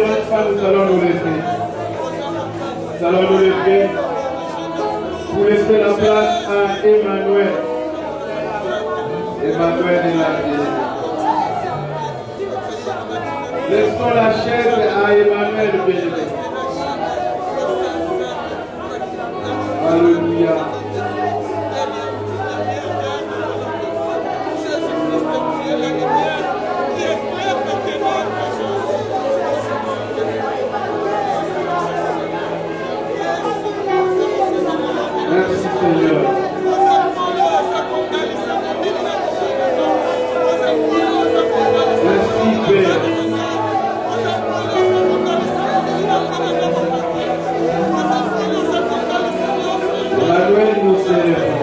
dérange pas, nous allons nous lever. Nous allons nous lever pour laisser la place à Emmanuel. Emmanuel est là. Laissons la chaise à Emmanuel, bien-aimé. Alléluia. Merci Seigneur. Merci Père. Emmanuel nous célèbre.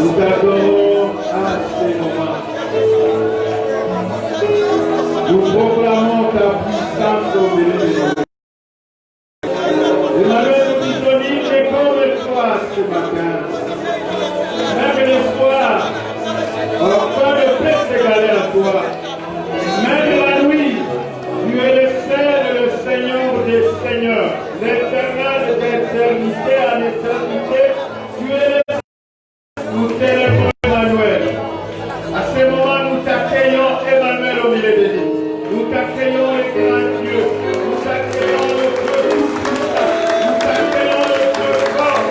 Nous t'adorons à ces moments. Nous proclamons ta puissance au milieu de nous. Emmanuel nous disponible comme toi ce matin. Même le soir, on n'a pas de peut s'égaler à toi. Même la nuit, tu es le seul, le Seigneur des Seigneurs, l'éternel d'éternité à l'éternité. Tu es le seul. Nous t'élèvons Emmanuel. À ce moment, nous t'accueillons Emmanuel au milieu de nous. Nous t'accueillons le grand Dieu. Nous t'accueillons le Dieu tout-puissant. Nous t'accueillons le Dieu fort.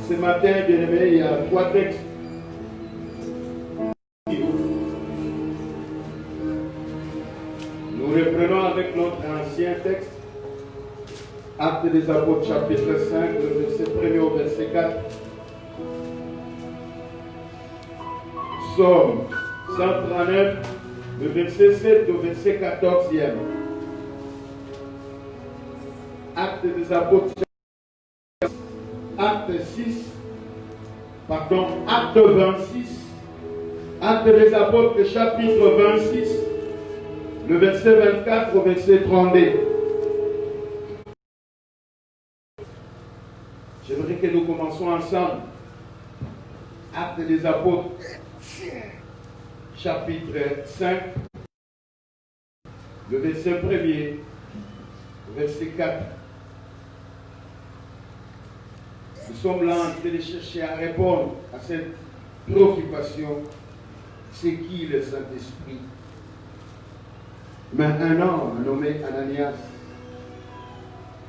Ce matin, bien-aimé, il y a 3 textes. Nous reprenons avec notre ancien texte, Actes des Apôtres, chapitre 5, le verset 1er au verset 4. Psaume 139, le verset 7 au verset 14e. Actes des Apôtres, Acte 26, Acte des Apôtres, chapitre 26, le verset 24 au verset 32. J'aimerais que nous commençons ensemble. Acte des Apôtres, chapitre 5, le verset 1er, verset 4. Nous sommes là en train de chercher à répondre à cette préoccupation. C'est qui le Saint-Esprit? Mais un homme nommé Ananias,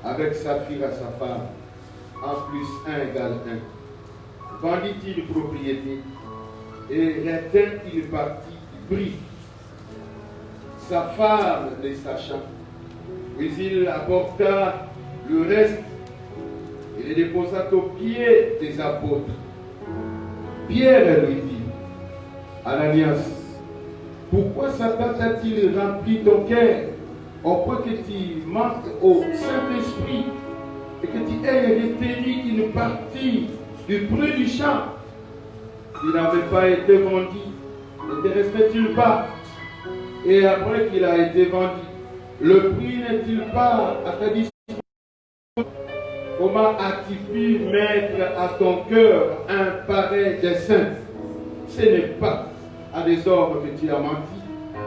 avec Saphira sa femme, en plus 1 égale 1, vendit une propriété et retint une partie du prix. Sa femme les sachant, puis il apporta le reste et les déposa aux pieds des apôtres. Pierre lui dit, Ananias, pourquoi Satan t'a-t-il rempli ton cœur au point que tu manques au Saint-Esprit et que tu ait retenu une partie du prix du champ qui n'avait pas été vendu, ne te respecte-t-il pas? Et après qu'il a été vendu, le prix n'est-il pas à ta disposition? Comment as-tu pu mettre à ton cœur un pareil dessein? Ce n'est pas à des hommes que tu as menti,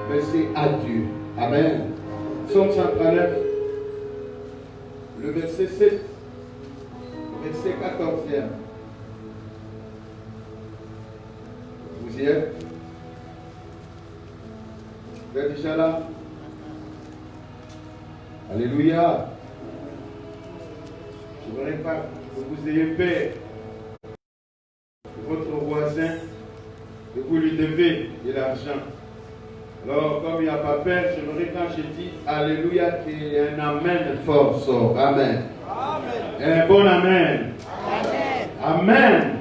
mais c'est à Dieu. Amen. Psaume 139, le verset 7, le verset 14e. Vous y êtes? Vous êtes déjà là? Alléluia. Je ne voudrais pas que vous ayez peur de votre voisin, que vous lui devez de l'argent. Alors, comme il n'y a pas peur, j'aimerais quand je dis Alléluia qu'il y ait un Amen fort sort. Amen. Amen. Un bon Amen. Amen. Amen.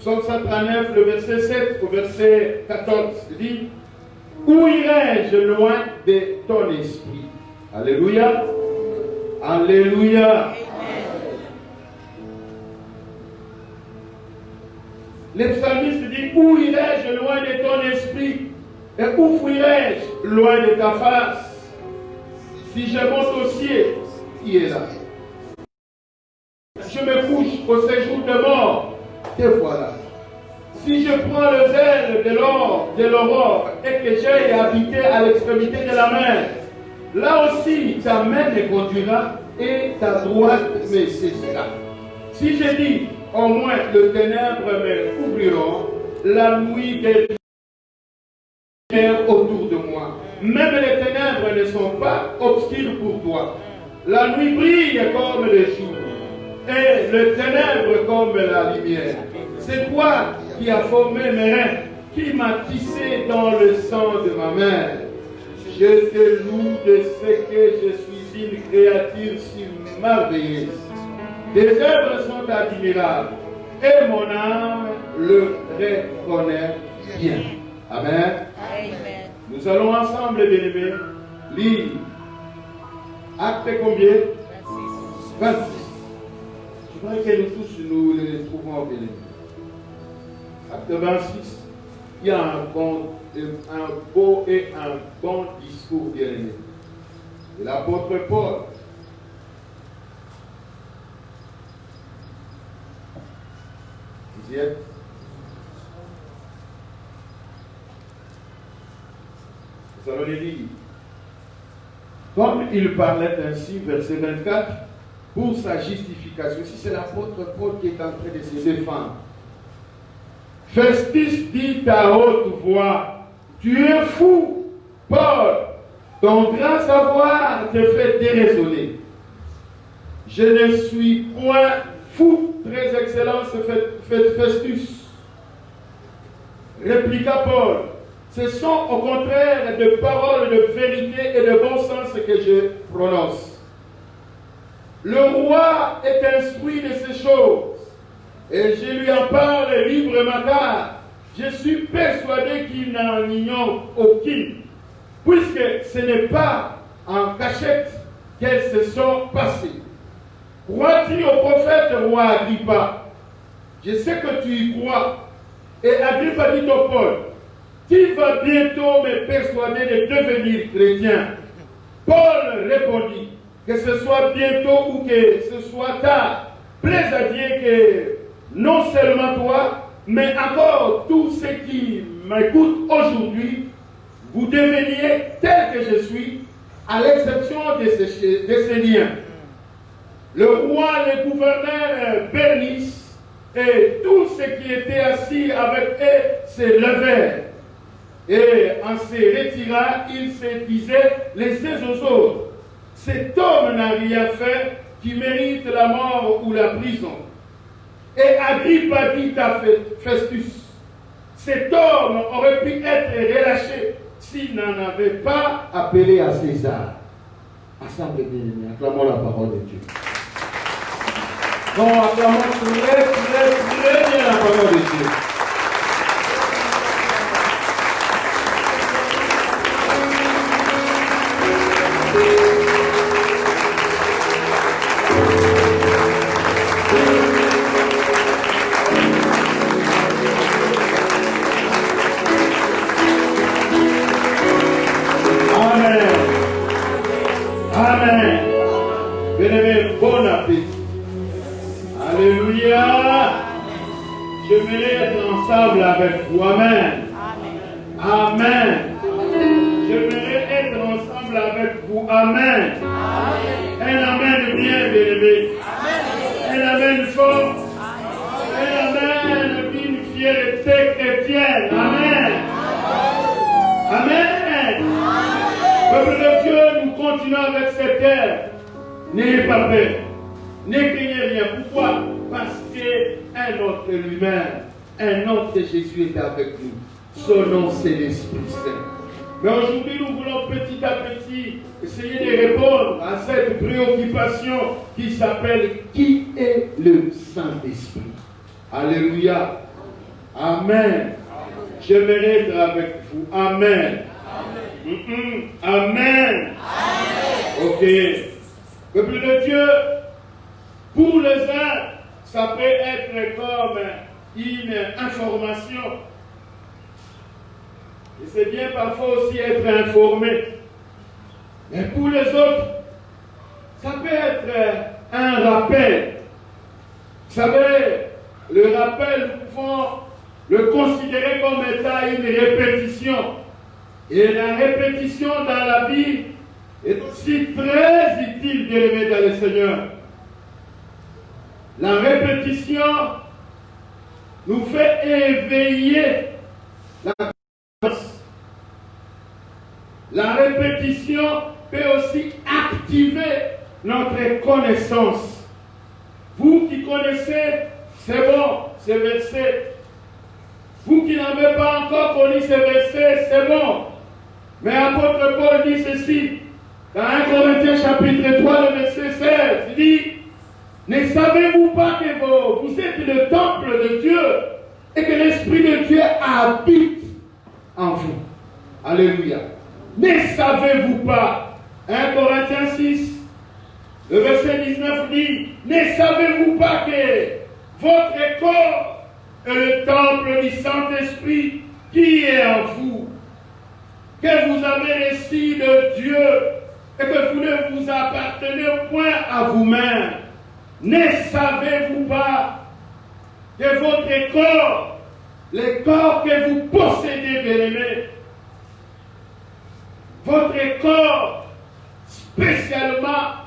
Psaume 139, le verset 7 au verset 14 dit: où irai-je loin de ton esprit? Alléluia. Alléluia. Amen. Le psalmiste dit: où irai-je loin de ton esprit? Et où fuirai-je loin de ta face? Si je monte au ciel, qui est là? Je me couche au séjour de mort, te voilà. Si je prends le zèle de l'aurore et que j'aille habiter à l'extrémité de la mer, là aussi ta main me conduira et ta droite me saisira. Si je dis, au moins le ténèbre me couvriront, la nuit des lumières autour de moi. Même les ténèbres ne sont pas obscures pour toi. La nuit brille comme le jour et le ténèbre comme la lumière. C'est toi qui as formé mes reins, qui m'a tissé dans le sang de ma mère. Je te loue de ce que je suis une créature si merveilleuse. Tes œuvres sont admirables et mon âme le reconnaît bien. Amen. Amen. Nous allons ensemble, bien-aimés, lire Acte combien? 26. Je voudrais que nous tous nous les trouvons, bien-aimés. Acte 26, il y a un beau et un bon discours, bien-aimé. Et l'apôtre Paul, vous y êtes? Nous allons les lire. Comme il parlait ainsi, verset 24, pour sa justification, si c'est l'apôtre Paul qui est en train de se défendre, Festus dit à haute voix: tu es fou, Paul, ton grand savoir te fait déraisonner. Je ne suis point fou, très excellence Festus. Répliqua Paul: ce sont au contraire de paroles de vérité et de bon sens que je prononce. Le roi est instruit de ces choses, et je lui en parle librement car je suis persuadé qu'il n'en ignore aucune, puisque ce n'est pas en cachette qu'elles se sont passées. Crois-tu au prophète, roi Agrippa? Je sais que tu y crois. Et Agrippa dit au Paul: tu vas bientôt me persuader de devenir chrétien. Paul répondit: que ce soit bientôt ou que ce soit tard, plaise à Dieu que non seulement toi, mais encore tous ceux qui m'écoutent aujourd'hui, vous deveniez tel que je suis, à l'exception de ces liens. Le roi, le gouverneur Bernice et tous ceux qui étaient assis avec eux se levèrent. Et en se retirant, ils se disaient les uns aux autres: cet homme n'a rien fait qui mérite la mort ou la prison. Et Agrippa dit à Festus: cet homme aurait pu être relâché s'il n'en avait pas appelé à César. Assemblée bien-aimée, acclamons la parole de Dieu. Donc, acclamons très bien la parole de Dieu. Bien-aimé, bon appétit. Alléluia. J'aimerais être ensemble avec vous. Amen. Amen. J'aimerais être ensemble avec vous. Amen. Un amen bien, bien-aimé. Un amen fort. Un amen d'une fierté chrétienne. Amen. Amen. Peuple de Dieu, nous continuons avec cette terre. N'ayez pas peur. Ne craignez rien. Pourquoi? Parce qu'un autre lui-même, un autre Jésus est avec nous. Son nom, c'est l'Esprit Saint. Mais aujourd'hui, nous voulons petit à petit essayer de répondre à cette préoccupation qui s'appelle qui est le Saint-Esprit? Alléluia. Amen. J'aimerais être avec vous. Amen. Amen. Ok. Peuple de Dieu, pour les uns, ça peut être comme une information. Et c'est bien parfois aussi être informé. Mais pour les autres, ça peut être un rappel. Vous savez, le rappel, nous pouvons le considérer comme étant une répétition. Et la répétition dans la vie est aussi très utile, bien-aimés dans le Seigneur. La répétition nous fait éveiller la conscience. La répétition peut aussi activer notre connaissance. Vous qui connaissez, c'est bon, ces versets. Vous qui n'avez pas encore connu ces versets, c'est bon. Mais l'apôtre Paul dit ceci, dans 1 Corinthiens chapitre 3, le verset 16, il dit, ne savez-vous pas que vous êtes le temple de Dieu et que l'Esprit de Dieu habite en vous? Alléluia. Ne savez-vous pas? 1 Corinthiens 6, le verset 19 dit, ne savez-vous pas que votre corps est le temple du Saint-Esprit qui est en vous, que vous avez reçu de Dieu et que vous ne vous appartenez point à vous-même? Ne savez-vous pas que votre corps, le corps que vous possédez, bien-aimés, votre corps spécialement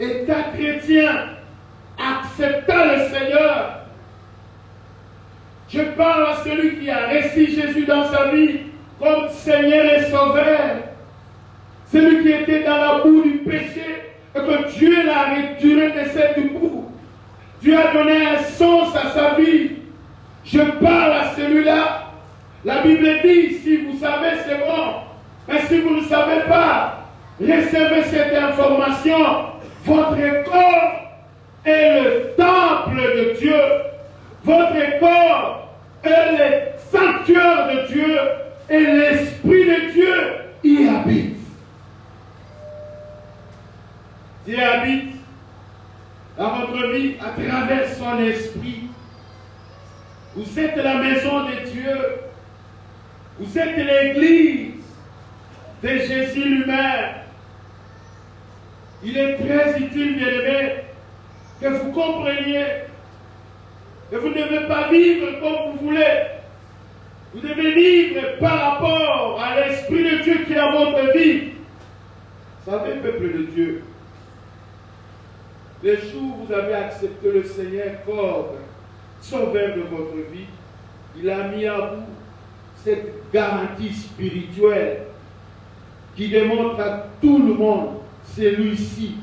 état chrétien, acceptant le Seigneur, je parle à celui qui a reçu Jésus dans sa vie comme Seigneur et Sauveur, celui qui était dans la boue du péché et que Dieu l'a retiré de cette boue. Dieu a donné un sens à sa vie. Je parle à celui-là. La Bible dit, si vous savez, c'est bon. Mais si vous ne savez pas, recevez cette information. Votre corps est le temple de Dieu. Votre corps est le sanctuaire de Dieu. Et l'Esprit de Dieu y habite. Dieu habite dans votre vie à travers son esprit. Vous êtes la maison de Dieu. Vous êtes l'église de Jésus lui-même. Il est très utile, bien-aimés, que vous compreniez que vous ne devez pas vivre comme vous voulez. Vous devez vivre par rapport à l'Esprit de Dieu qui est dans votre vie. Vous savez, peuple de Dieu, le jour où vous avez accepté le Seigneur comme sauveur de votre vie, il a mis à vous cette garantie spirituelle qui démontre à tout le monde celui-ci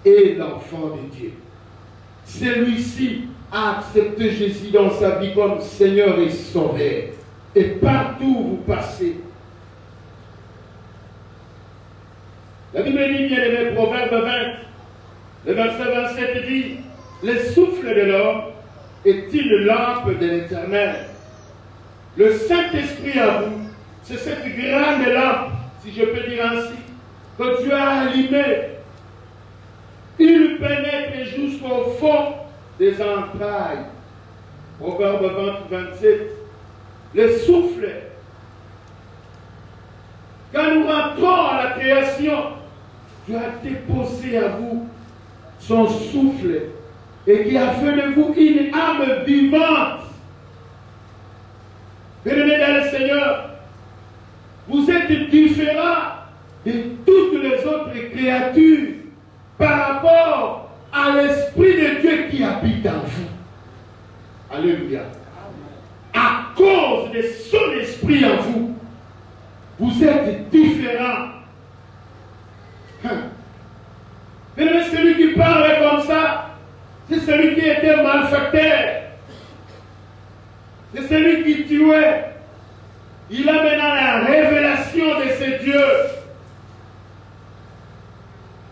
est l'enfant de Dieu. Celui-ci a accepté Jésus dans sa vie comme Seigneur et Sauveur. Et partout où vous passez, la Bible dit, bien aimé, Proverbe 20, le verset 27 dit, le souffle de l'homme est une lampe de l'Éternel. Le Saint-Esprit à vous, c'est cette grande lampe, si je peux dire ainsi, que Dieu a allumée. Il pénètre jusqu'au fond des entrailles. Proverbe 20, 27. Le souffle. Quand nous rentrons à la création, Dieu a déposé à vous son souffle et qui a fait de vous une âme vivante. Bien-aimés dans le Seigneur, vous êtes différents de toutes les autres créatures par rapport à l'Esprit de Dieu qui habite en vous. Alléluia. À cause de son esprit en vous, vous êtes différents. Mais celui qui parle comme ça, c'est celui qui était malfaiteur. C'est celui qui tuait. Il a maintenant la révélation de ce Dieu.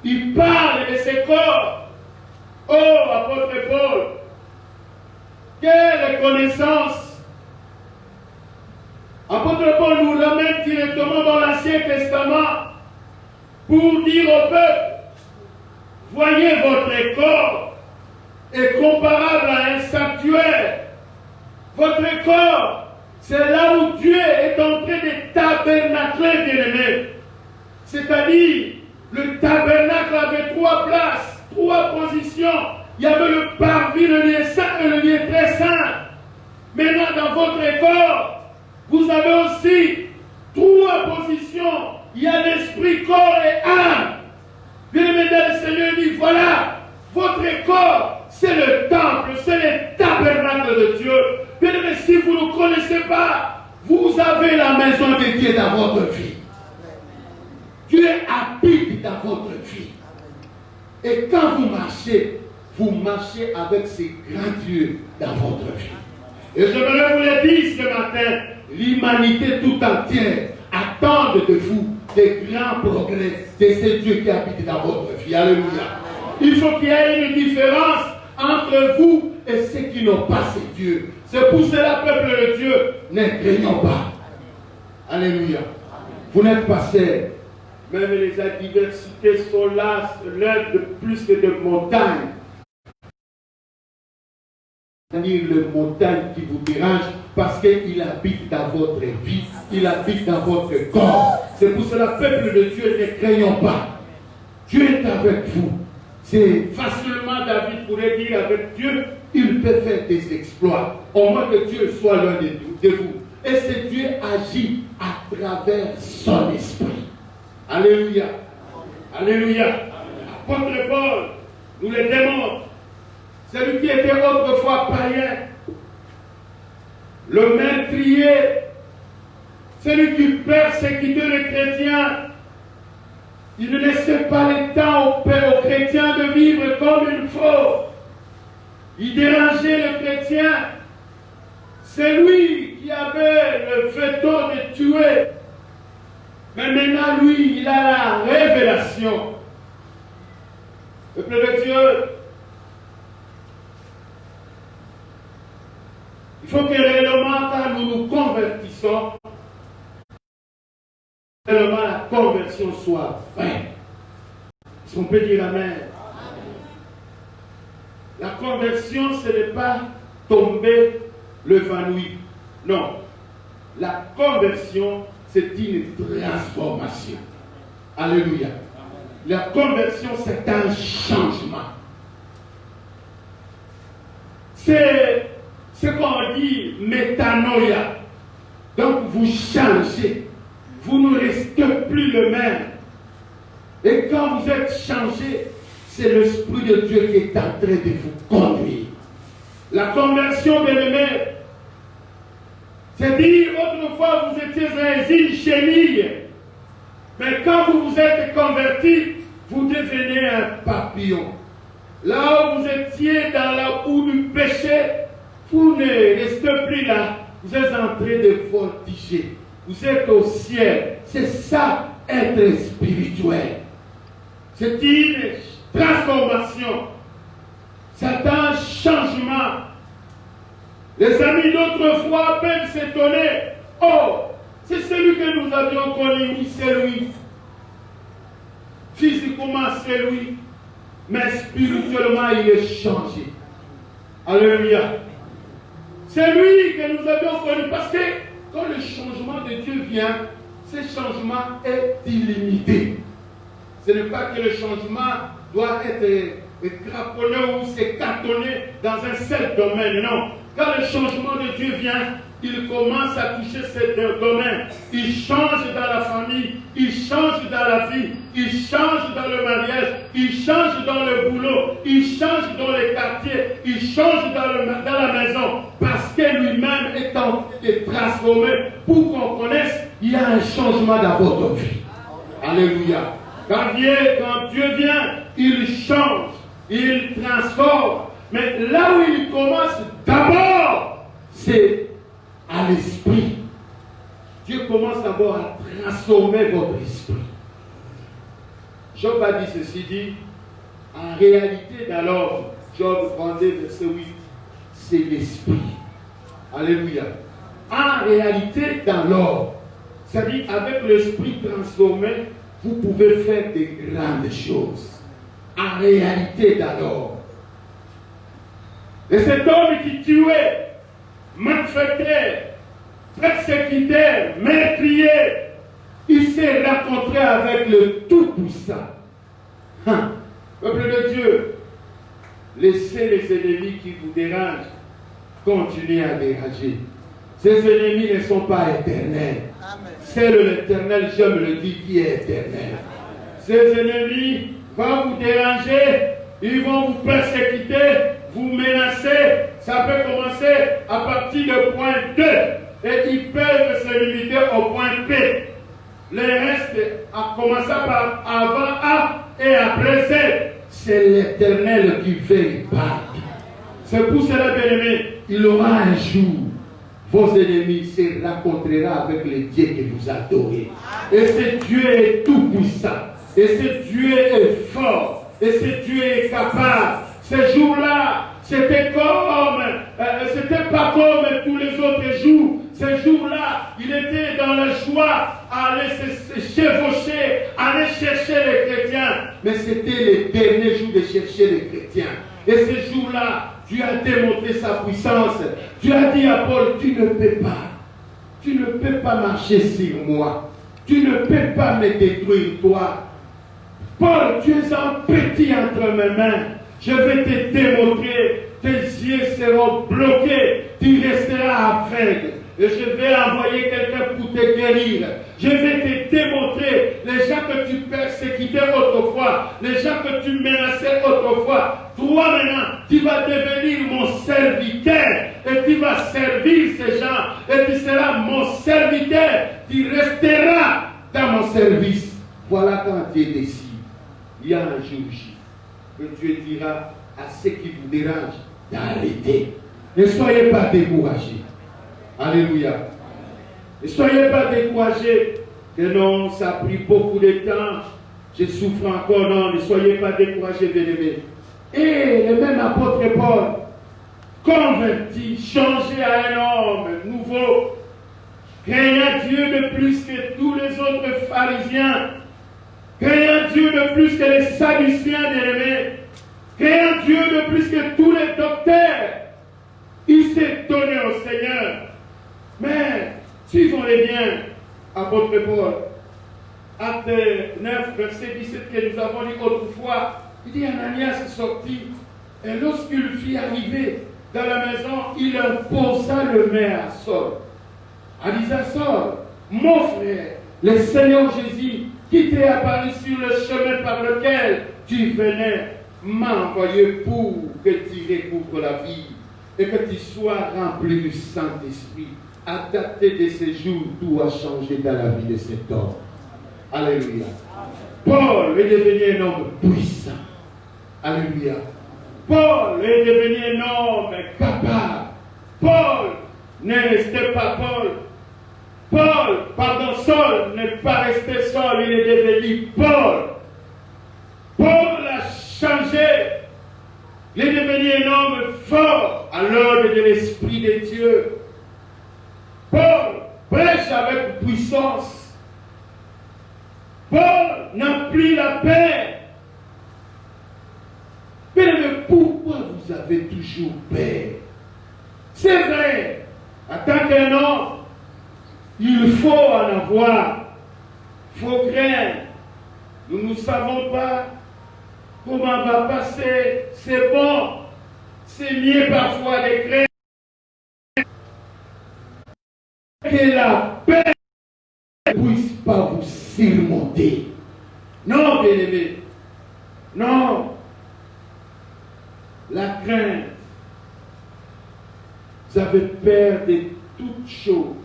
Il parle de ses corps. Oh, apôtre Paul, quelle connaissance! Apôtre Paul nous ramène directement dans l'Ancien Testament pour dire au peuple, voyez votre corps est comparable à un sanctuaire. Votre corps, c'est là où Dieu est en train de tabernacler, bien-aimé. C'est-à-dire, le tabernacle avait 3 places, 3 positions. Il y avait le parvis, le lieu saint et le lieu très saint. Maintenant, dans votre corps, vous avez aussi 3 positions. Il y a l'esprit, corps et âme. Bien-aimé, le Seigneur dit, voilà, votre corps, c'est le temple, c'est le tabernacle de Dieu. Bien-aimé, si vous ne connaissez pas, vous avez la maison de Dieu dans votre vie. Dieu habite dans votre vie. Et quand vous marchez avec ces grands dieux dans votre vie. Et je voudrais vous le dire ce matin, l'humanité tout entière attend de vous des grands progrès de ce Dieu qui habite dans votre vie. Alléluia. Il faut qu'il y ait une différence entre vous et ceux qui n'ont pas ce Dieu. C'est pour cela, peuple de Dieu, ne craignons pas. Alléluia. Vous n'êtes pas seuls. Même les adversités sont là, l'œuvre de plus que de montagnes. C'est-à-dire les montagnes qui vous dérangent parce qu'il habite dans votre vie, il habite dans votre corps. C'est pour cela, peuple de Dieu, ne craignons pas. Dieu est avec vous. C'est facilement, David pourrait dire avec Dieu, il peut faire des exploits. Au moins que Dieu soit l'un de vous. Et ce Dieu agit à travers son esprit. Alléluia. Alléluia. Apôtre Paul nous le démontre. Celui qui était autrefois païen, le meurtrier, celui qui persécutait les chrétiens, il ne laissait pas le temps aux chrétiens de vivre comme il faut. Il dérangeait les chrétiens. C'est lui qui avait le veto de tuer. Mais maintenant, lui, il a la révélation. Le peuple de Dieu, il faut que réellement, quand nous nous convertissons, réellement la conversion soit vraie. Est-ce qu'on peut dire Amen? La conversion, ce n'est pas tomber l'évanouir. Non. La conversion, c'est une transformation. Alléluia. La conversion, c'est un changement. C'est ce qu'on dit métanoïa. Donc vous changez. Vous ne restez plus le même. Et quand vous êtes changé, c'est l'Esprit de Dieu qui est en train de vous conduire. La conversion, bien-aimé, c'est dire, autrefois vous étiez un chenille, mais quand vous vous êtes converti, vous devenez un papillon. Là où vous étiez dans la houe du péché, vous ne restez plus là, vous êtes en train de voltiger. Vous êtes au ciel. C'est ça, être spirituel. C'est une transformation. C'est un changement. Les amis d'autrefois peuvent s'étonner. Oh, c'est celui que nous avions connu, oui, c'est lui. Physiquement, c'est lui. Mais spirituellement, il est changé. Alléluia. C'est lui que nous avions connu. Parce que quand le changement de Dieu vient, ce changement est illimité. Ce n'est pas que le changement doit être craponné ou se cantonner dans un seul domaine. Non. Quand le changement de Dieu vient, il commence à toucher ces deux domaines. Il change dans la famille, il change dans la vie, il change dans le mariage, il change dans le boulot, il change dans les quartiers, il change dans la maison. Parce que lui-même est en train de transformer pour qu'on connaisse, il y a un changement dans votre vie. Alléluia. Quand Dieu vient, il change, il transforme. Mais là où il commence d'abord, c'est à l'esprit. Dieu commence d'abord à transformer votre esprit. Job a dit ceci, dit, en réalité d'alors, Job 32, verset 8, c'est l'esprit. Alléluia. En réalité d'alors, c'est-à-dire avec l'esprit transformé, vous pouvez faire de grandes choses. En réalité d'alors. Et cet homme qui tuait, malfaitait, persécutait, meurtrier, il s'est rencontré avec le Tout-Puissant. Peuple de Dieu, laissez les ennemis qui vous dérangent continuer à déranger. Ces ennemis ne sont pas éternels. C'est l'Éternel, je me le dis, qui est éternel. Ces ennemis vont vous déranger, ils vont vous persécuter, vous menacer. Ça peut commencer à partir du point 2 et ils peuvent se limiter au point P. Le reste, en commençant par avant A et après Z, c'est l'Éternel qui veille par. C'est pour cela, bien-aimé, il aura un jour, vos ennemis se rencontreront avec le Dieu que vous adorez. Et ce Dieu est tout puissant. Et ce Dieu est fort. Et ce Dieu est capable. Ce jour-là, c'était pas comme tous les autres jours. Ce jour-là, il était dans la joie à aller se chevaucher, à aller chercher les chrétiens. Mais c'était le dernier jour de chercher les chrétiens. Et ce jour-là, Dieu a démontré sa puissance. Dieu a dit à Paul, tu ne peux pas marcher sur moi. Tu ne peux pas me détruire, toi. Paul, tu es un petit entre mes mains. Je vais te démontrer. Tes yeux seront bloqués. Tu resteras aveugle. Et je vais envoyer quelqu'un pour te guérir. Je vais te démontrer les gens que tu persécutais autrefois, les gens que tu menaçais autrefois. Toi maintenant, tu vas devenir mon serviteur et tu vas servir ces gens et tu seras mon serviteur. Tu resteras dans mon service. Voilà quand Dieu décide. Il y a un jour J que Dieu dira à ceux qui vous dérangent d'arrêter. Ne soyez pas découragés. Alléluia. Ne soyez pas découragés. Que non, ça a pris beaucoup de temps. Je souffre encore. Non, ne soyez pas découragés, bien-aimés. Et le même apôtre Paul, converti, changé à un homme nouveau, craignant Dieu de plus que tous les autres pharisiens, craignant Dieu de plus que les sadduciens, bien-aimés, craignant Dieu de plus que tous les docteurs, il s'est donné au Seigneur. Mais, suivons-les bien, apôtre Paul, acte 9, verset 17 que nous avons lu autrefois, il dit Ananias est sorti, et lorsqu'il fut arrivé dans la maison, il imposa le main à Saul. En disant Saul, mon frère, le Seigneur Jésus, qui t'est apparu sur le chemin par lequel tu venais, m'a envoyé pour que tu découvres la vie et que tu sois rempli du Saint-Esprit. À dater de ce jour, tout a changé dans la vie de cet homme. Alléluia. Paul est devenu un homme puissant. Alléluia. Paul est devenu un homme capable. Paul n'est resté pas Saul n'est pas resté Saul, il est devenu Paul. Paul a changé. Il est devenu un homme fort à l'ordre de l'Esprit de Dieu. Paul prêche avec puissance. Paul n'a plus la paix. Mais pourquoi vous avez toujours peur? C'est vrai, en tant qu'un homme, il faut en avoir. Il faut craindre. Nous ne savons pas comment va passer. C'est bon. C'est mieux parfois de craindre que la paix ne puisse pas vous surmonter. Non, bien-aimé. Non. La crainte. Vous avez peur de toutes choses.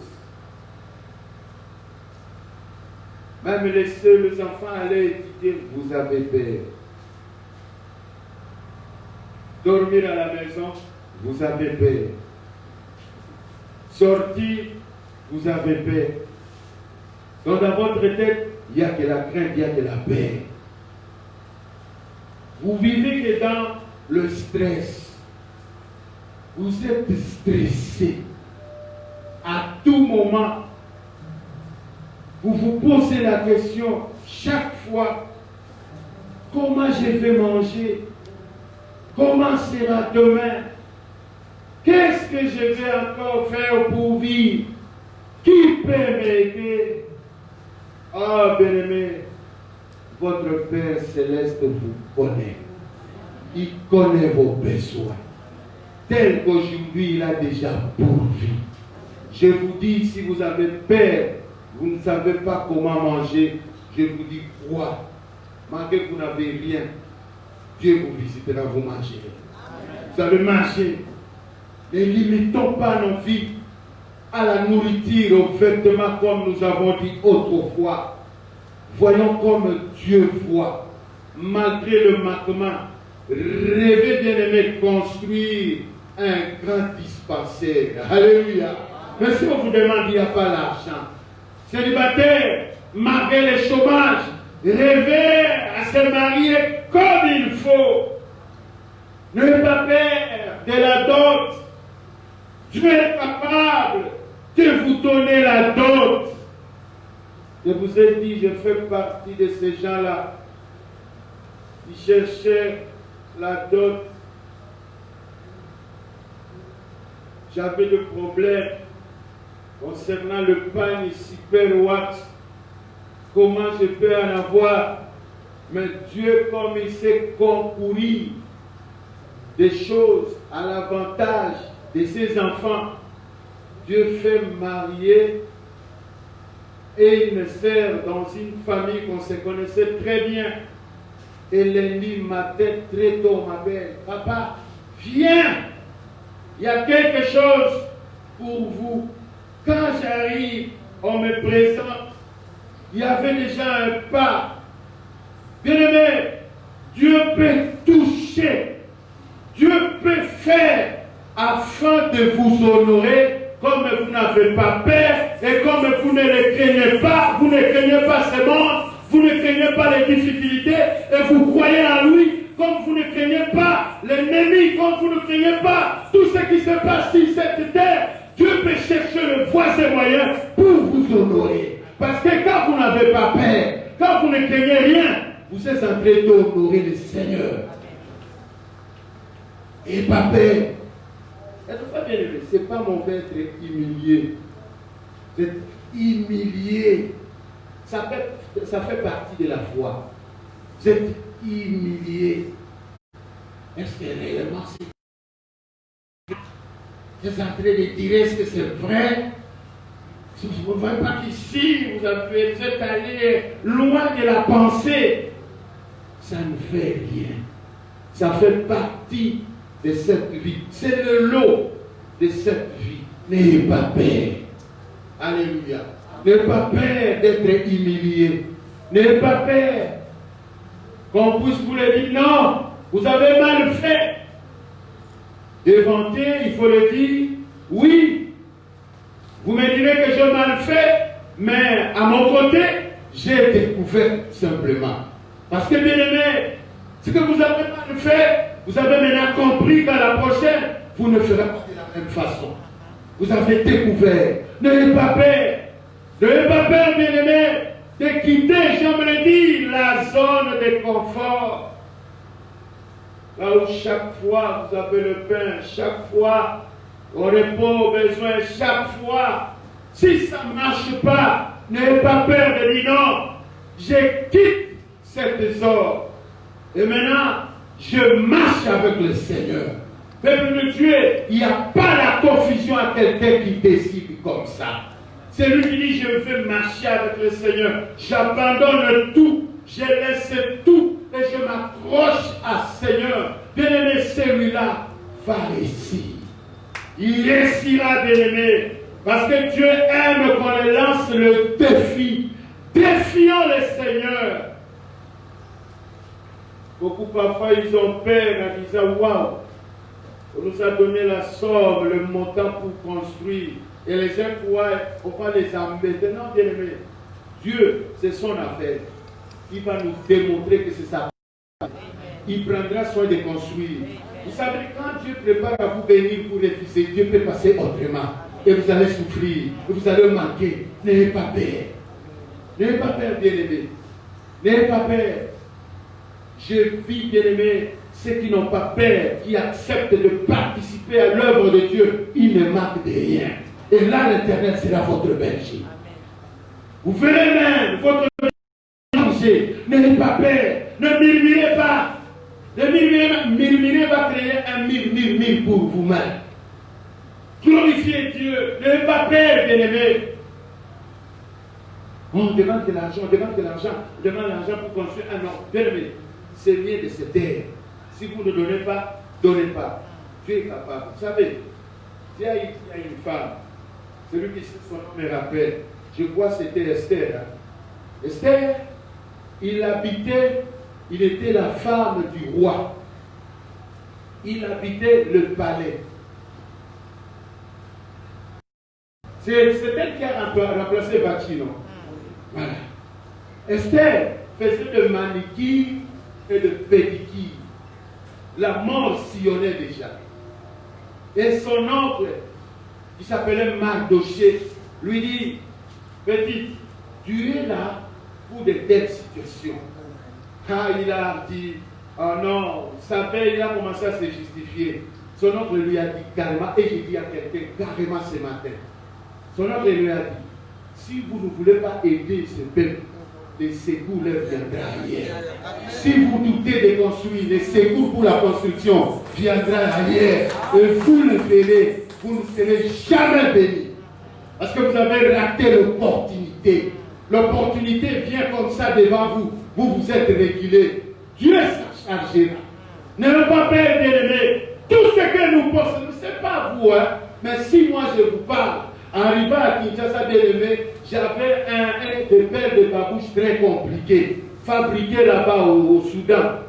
Même laisser les enfants aller étudier, vous avez peur. Dormir à la maison, vous avez peur. Sortir, vous avez peur. Donc dans votre tête, il n'y a que la crainte, il n'y a que la peur. Vous vivez que dans le stress. Vous êtes stressé. À tout moment, vous vous posez la question chaque fois, comment je vais manger? Comment sera demain? Qu'est-ce que je vais encore faire pour vivre? Qui peut m'aider? Ah, bien-aimé, votre Père Céleste vous connaît. Il connaît vos besoins. Tel qu'aujourd'hui, il a déjà pourvu. Je vous dis, si vous avez peur, vous ne savez pas comment manger, je vous dis quoi? Malgré que vous n'avez rien, Dieu vous visitera, vous mangerez. Vous allez marcher. Ne limitons pas nos vies à la nourriture, aux vêtements comme nous avons dit autrefois. Voyons comme Dieu voit. Malgré le manquement, rêvez bien aimé construire un grand dispensaire. Alléluia. Mais si on vous demande, il n'y a pas l'argent. Célibataire, malgré le chômage, rêvez à se marier comme il faut. Ne pas peur de la dot. Dieu est capable de vous donner la dot. Je vous ai dit, je fais partie de ces gens-là qui cherchaient la dot. J'avais des problèmes concernant le pagne super watt. Comment je peux en avoir? Mais Dieu, comme il sait concourir des choses à l'avantage de ses enfants, Dieu fait marier et une sœur dans une famille qu'on se connaissait très bien. Et lundi matin, très tôt, ma belle, papa, viens, il y a quelque chose pour vous. Quand j'arrive, on me présente, il y avait déjà un pas. Bien-aimé, Dieu peut toucher, Dieu peut faire afin de vous honorer comme vous n'avez pas peur et comme vous ne le craignez pas, vous ne craignez pas ce monde, vous ne craignez pas les difficultés et vous croyez en lui comme vous ne craignez pas l'ennemi, comme vous ne craignez pas tout ce qui se passe sur cette terre. Dieu peut chercher le voisin moyen pour vous honorer. Parce que quand vous n'avez pas peur, quand vous ne craignez rien, vous êtes en train d'honorer le Seigneur. Et pas peur. Ce n'est pas mon être humilié. Vous êtes humilié. Ça fait partie de la foi. Vous êtes humilié. Est-ce que réellement vous êtes en train de dire est-ce que c'est vrai? Vous ne voyez pas qu'ici vous êtes allé loin de la pensée. Ça ne fait rien. Ça fait partie de cette vie. C'est le lot de cette vie. N'ayez pas peur. Alléluia. N'ayez pas peur d'être humilié. N'ayez pas peur qu'on puisse vous le dire. Non, vous avez mal fait. Dévanter, il faut le dire. Oui, vous me direz que j'ai mal fait, mais à mon côté, j'ai découvert simplement. Parce que bien aimé, ce que vous avez mal fait, vous avez maintenant compris qu'à la prochaine, vous ne ferez pas de la même façon. Vous avez découvert. N'ayez pas peur. N'ayez pas peur, bien aimé, de quitter, j'aime le dire, la zone de confort. Là où chaque fois vous avez le pain, chaque fois au repos, au besoin, chaque fois, si ça ne marche pas, n'ayez pas peur de dire non, je quitte cet ordre. Et maintenant, je marche avec le Seigneur. Peuple de Dieu, il n'y a pas la confusion à quelqu'un qui décide comme ça. C'est lui qui dit, je veux marcher avec le Seigneur. J'abandonne tout, je laisse tout et je m'accroche à Seigneur. Bien-aimé, celui-là va réussir. Il réussira, bien-aimé. Parce que Dieu aime qu'on le lance le défi. Défions le Seigneur. Beaucoup parfois ils ont peur en disant waouh, on nous a donné la somme, le montant pour construire. Et les gens croient, on va les embêter. Non, bien aimé, Dieu, c'est son affaire. Il va nous démontrer que c'est sa affaire. Il prendra soin de construire. Vous savez, quand Dieu prépare à vous bénir pour refuser, Dieu peut passer autrement. Et vous allez souffrir, et vous allez manquer. N'ayez pas peur. N'ayez pas peur, bien aimé. N'ayez pas peur. Je vis, bien-aimés, ceux qui n'ont pas peur, qui acceptent de participer à l'œuvre de Dieu, ils ne manquent de rien. Et là, l'Éternel sera votre berger. Vous verrez même votre berger. N'ayez pas peur. Ne murmurez pas. Ne murmurez va créer un mille pour vous-même. Glorifiez Dieu. N'ayez pas peur, bien-aimés. On demande de l'argent, on demande de l'argent, on demande de l'argent pour construire un ordre. Bien-aimés, c'est bien de se taire. Si vous ne donnez pas, donnez pas. Dieu est capable. Vous savez, il y a une femme, celui qui cite son nom me rappelle, je crois que c'était Esther. Hein. Esther, il était la femme du roi. Il habitait le palais. C'est elle qui a remplacé Vati, non? Voilà. Esther faisait de manicure et de pédicure. La mort sillonnait déjà. Et son oncle, qui s'appelait Mardoché, lui dit, petite, tu es là pour de telles situations. Ah, il a dit, oh non, il a commencé à se justifier. Son oncle lui a dit carrément, et j'ai dit à quelqu'un carrément ce matin, son oncle lui a dit, si vous ne voulez pas aider ce peuple, les secours leur viendra ailleurs. Si vous doutez de construire, les secours pour la construction viendra ailleurs. Et vous le verrez, vous ne serez jamais bénis. Parce que vous avez raté l'opportunité. L'opportunité vient comme ça devant vous. Vous vous êtes reculé. Dieu s'en chargera. N'ayez pas peur, bien-aimés. Tout ce que nous possédons, ce n'est pas vous, hein, mais si moi je vous parle, en arrivant à Kinshasa, bien-aimé, j'avais un des paires de babouches très compliqué, fabriqué là-bas au Soudan.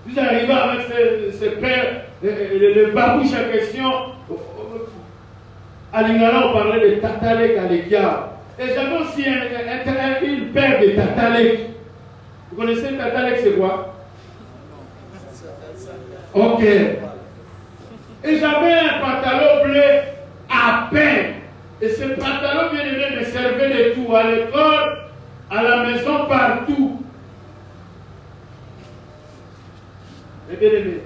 Vous arrivez avec ces paires, le babouche en question, à Lingala, on parlait de tatalek à l'écart. Et j'avais aussi une paire de tatalek. Vous connaissez tatalek, c'est quoi? Ok. Et j'avais un pantalon bleu à peine. Et ce pantalon, bien aimé, me servait de tout. À l'école, à la maison, partout. Et bien aimé,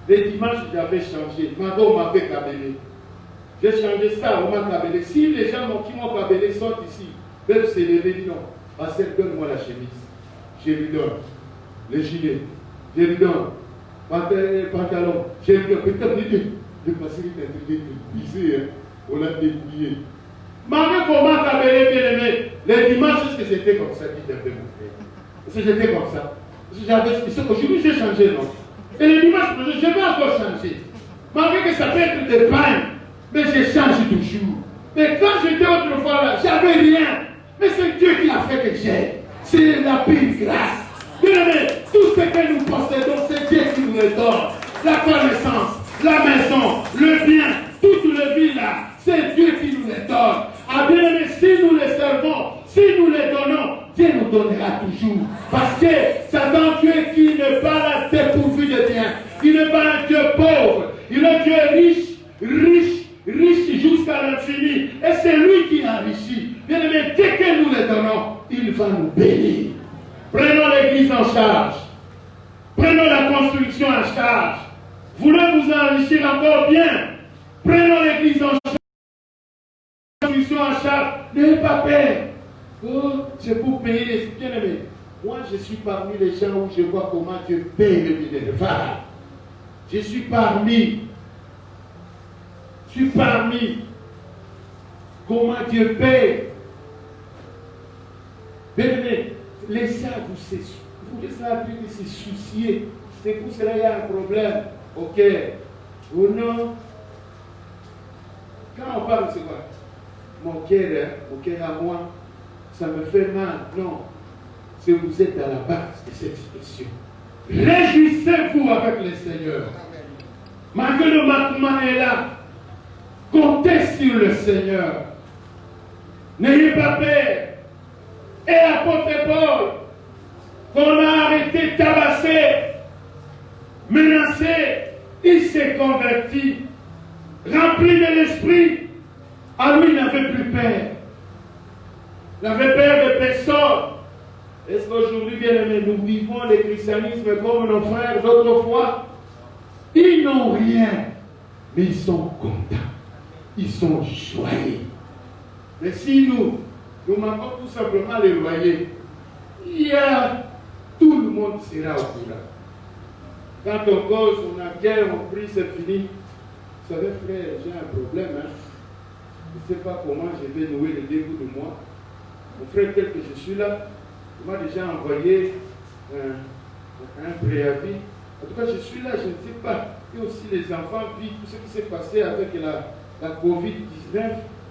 les dimanches, j'avais changé. Maintenant, on m'avait cabellé. J'ai changé ça, on m'a cabellé. Si les gens qui m'ont cabellé sont ici, peuvent se lever, disent non. Pasteur, donne-moi la chemise. Je lui donne. Le gilet. Je lui donne. Pantalon. Je lui donne. Peut-être de passer une bisée, hein. On l'a dépouillé. Maman, comment cabellé, bien aimé? Les dimanches, est-ce que c'était comme ça, dit un peu mon frère? Est-ce que j'étais comme ça? Aujourd'hui, j'ai changé, non? Et les dimanches, je vais encore changer. Malgré que ça peut être des pannes, mais je change toujours. Mais quand j'étais autrefois là, j'avais rien. Mais c'est Dieu qui a fait que j'ai. C'est la pire grâce. Bien aimé, tout ce que nous possédons, c'est Dieu qui nous le donne. La connaissance, la maison, le bien, toute le vie là, c'est Dieu qui nous les donne. Ah bien aimé, si nous les servons, si nous les donnons, Dieu nous donnera toujours. Parce que c'est un Dieu qui n'est pas là dépourvu de bien. Il n'est pas un Dieu pauvre. Il est un Dieu riche jusqu'à l'infini. Et c'est lui qui enrichit. Bien aimé, dès que nous les donnons, il va nous bénir. Prenons l'église en charge. Prenons la construction en charge. Voulez vous enrichir encore bien? Prenons l'église en charge. La construction en charge. N'ayez pas peur. Oh, c'est pour payer les bien-aimés. Moi, je suis parmi les gens où je vois comment Dieu paie le minéral. Je suis parmi comment Dieu paie. Bien-aimés, laissez vous laissez appeler de se soucier. C'est pour cela qu'il y a un problème. Ok. Ou non. Quand on parle, c'est quoi? Mon cœur à moi, ça me fait mal. Non. Si vous êtes à la base de cette situation, réjouissez-vous avec le Seigneur. Malgré le manquement est là, comptez sur le Seigneur. N'ayez pas peur. Et l'apôtre Paul, qu'on a arrêté de tabasser, menacé, il s'est converti, rempli de l'esprit. À lui, il n'avait plus peur. Il n'avait peur de personne. Est-ce qu'aujourd'hui, bien aimés, nous vivons le christianisme comme nos frères d'autrefois? Ils n'ont rien, mais ils sont contents. Ils sont joyeux. Mais si nous manquons tout simplement les loyers, tout le monde sera au courant. Quand on cause, on a guerre, on prie, c'est fini. Vous savez, frère, j'ai un problème. Je ne sais pas comment je vais nouer le début de moi. Mon frère, tel que je suis là, il m'a déjà envoyé un préavis. En tout cas, je suis là, je ne sais pas. Et aussi les enfants vivent tout ce qui s'est passé avec la COVID-19.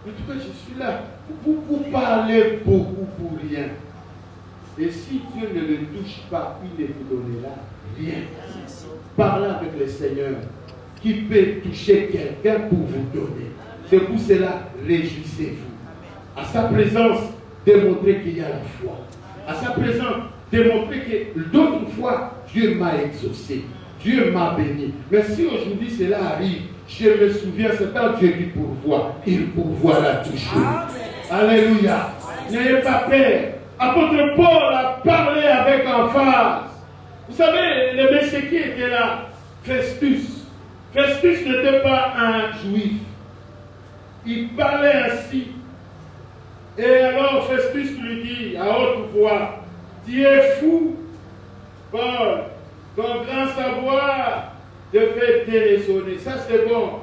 En tout cas, je suis là. Vous parlez beaucoup pour rien. Et si Dieu ne le touche pas, il ne vous donnera rien. Parlez avec le Seigneur qui peut toucher quelqu'un pour vous donner. C'est pour cela, réjouissez-vous. À sa présence, démontrez qu'il y a la foi. À sa présence, démontrer que d'autres fois, Dieu m'a exaucé. Dieu m'a béni. Mais si aujourd'hui cela arrive, je me souviens, c'est quand Dieu dit pourvoir. Il pourvoira toujours. Alléluia. N'ayez pas peur. Apôtre Paul a parlé avec emphase. Vous savez, le monsieur qui était là, Festus. Festus n'était pas un juif. Il parlait ainsi. Et alors Festus lui dit à haute voix, tu es fou, Paul, ton grand savoir te fait déraisonner. Ça c'est bon.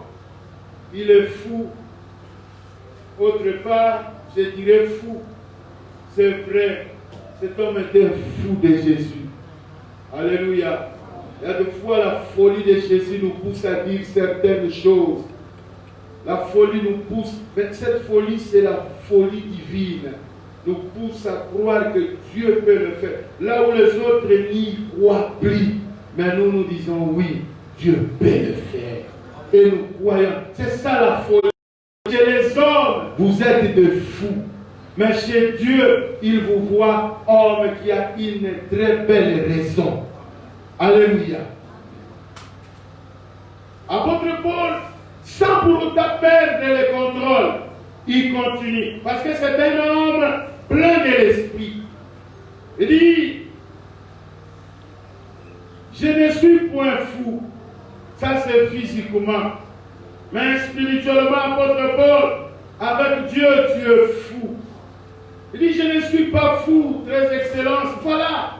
Il est fou. Autre part, je dirais fou. C'est vrai. Cet homme était fou de Jésus. Alléluia. Il y a des fois la folie de Jésus nous pousse à dire certaines choses. La folie nous pousse, mais cette folie c'est la folie divine. Nous pousse à croire que Dieu peut le faire. Là où les autres n'y croient plus. Mais nous disons oui, Dieu peut le faire. Et nous croyons. C'est ça la folie. Chez les hommes, vous êtes des fous. Mais chez Dieu, il vous voit homme qui a une très belle raison. Alléluia. Apôtre Paul, sans pour autant perdre le contrôle, il continue. Parce que c'est un homme plein de l'esprit. Il dit, je ne suis point fou. Ça c'est physiquement. Mais spirituellement, apôtre Paul, avec Dieu, tu es fou. Il dit, je ne suis pas fou, très excellence. Voilà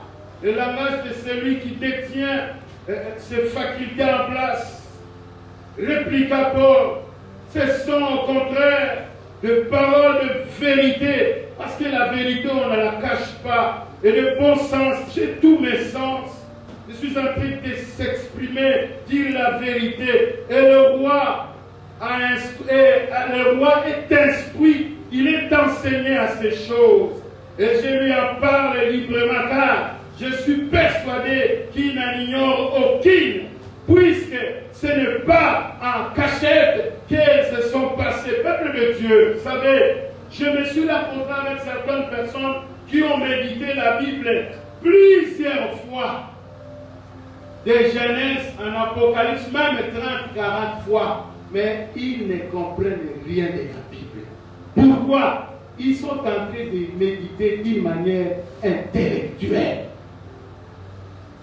le langage de celui qui détient ses facultés en place. Répliqua Paul, ce sont au contraire de paroles de vérité, parce que la vérité on ne la cache pas, et de bon sens, j'ai tous mes sens, je suis en train de s'exprimer, dire la vérité, et le roi est instruit, il est enseigné à ces choses, et je lui en parle librement, car je suis persuadé qu'il n'en ignore aucune, puisque ce n'est pas en cachette qu'elles se sont passées. Peuple de Dieu, vous savez, je me suis rencontré avec certaines personnes qui ont médité la Bible plusieurs fois. Des Genèse en Apocalypse, même 30-40 fois. Mais ils ne comprennent rien de la Bible. Pourquoi? Ils sont en train de méditer d'une manière intellectuelle.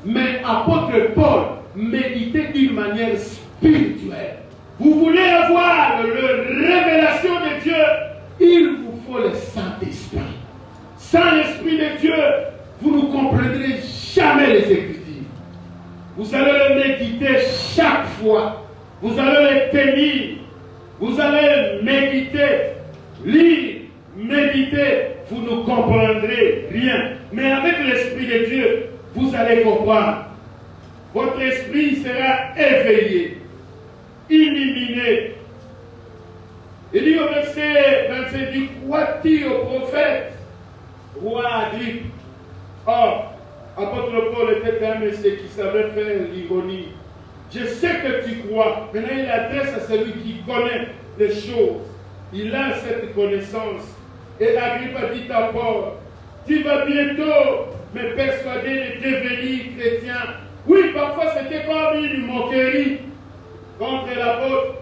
Mais apôtre Paul méditer d'une manière spirituelle. Vous voulez avoir la révélation de Dieu, il vous faut le Saint-Esprit. Sans l'Esprit de Dieu, vous ne comprendrez jamais les Écritures. Vous allez les méditer chaque fois. Vous allez les tenir. Vous allez méditer, lire, méditer. Vous ne comprendrez rien. Mais avec l'Esprit de Dieu, vous allez comprendre. Votre esprit sera éveillé, illuminé. Il dit au verset 27, dit, crois-tu au prophète, roi Agrippe? Or, apôtre Paul était un monsieur qui savait faire l'ironie. Je sais que tu crois. Maintenant, il adresse à celui qui connaît les choses. Il a cette connaissance. Et Agrippe a dit à Paul, tu vas bientôt me persuader de devenir chrétien. Oui, parfois c'était comme une moquerie contre l'apôtre.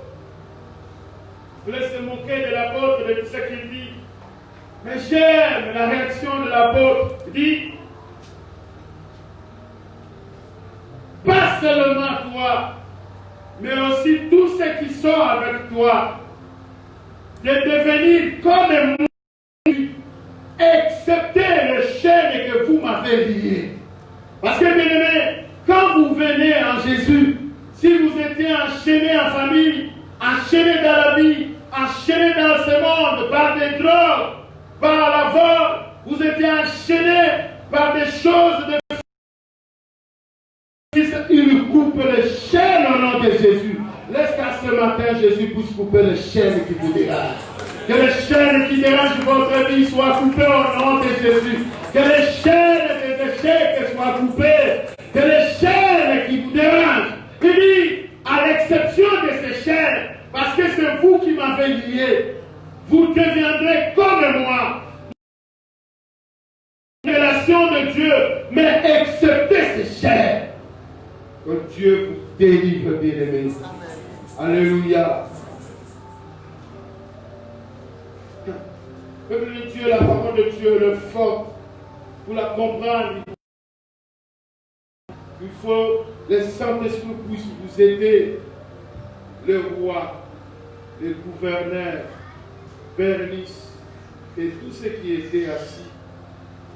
Il voulait se moquer de l'apôtre, de tout ce qu'il dit. Mais j'aime la réaction de l'apôtre. Il dit, pas seulement toi, mais aussi tous ceux qui sont avec toi, de devenir comme moi, excepté les chaînes que vous m'avez liées. Parce que, bien aimé, quand vous venez en Jésus, si vous étiez enchaîné en famille, enchaîné dans la vie, enchaîné dans ce monde par des drogues, par la vol, vous étiez enchaîné par des choses de... Il coupe les chaînes au nom de Jésus. Laisse qu'à ce matin, Jésus puisse couper les chaînes qui vous dérangent. Que les chaînes qui dérangent votre vie soient coupées au nom de Jésus. Que les chaînes des échecs soient coupées. Que les chaînes qui vous dérangent. Il dit, à l'exception de ces chaînes, parce que c'est vous qui m'avez lié, vous deviendrez comme moi. Relation de Dieu, mais exceptez ces chaînes. Que Dieu vous délivre, bien-aimés. Alléluia. Peuple de Dieu, la parole de Dieu, le forte, pour la comprendre, il faut que le Saint-Esprit puisse vous aider. Le roi, le gouverneur, Bernice et tous ceux qui étaient assis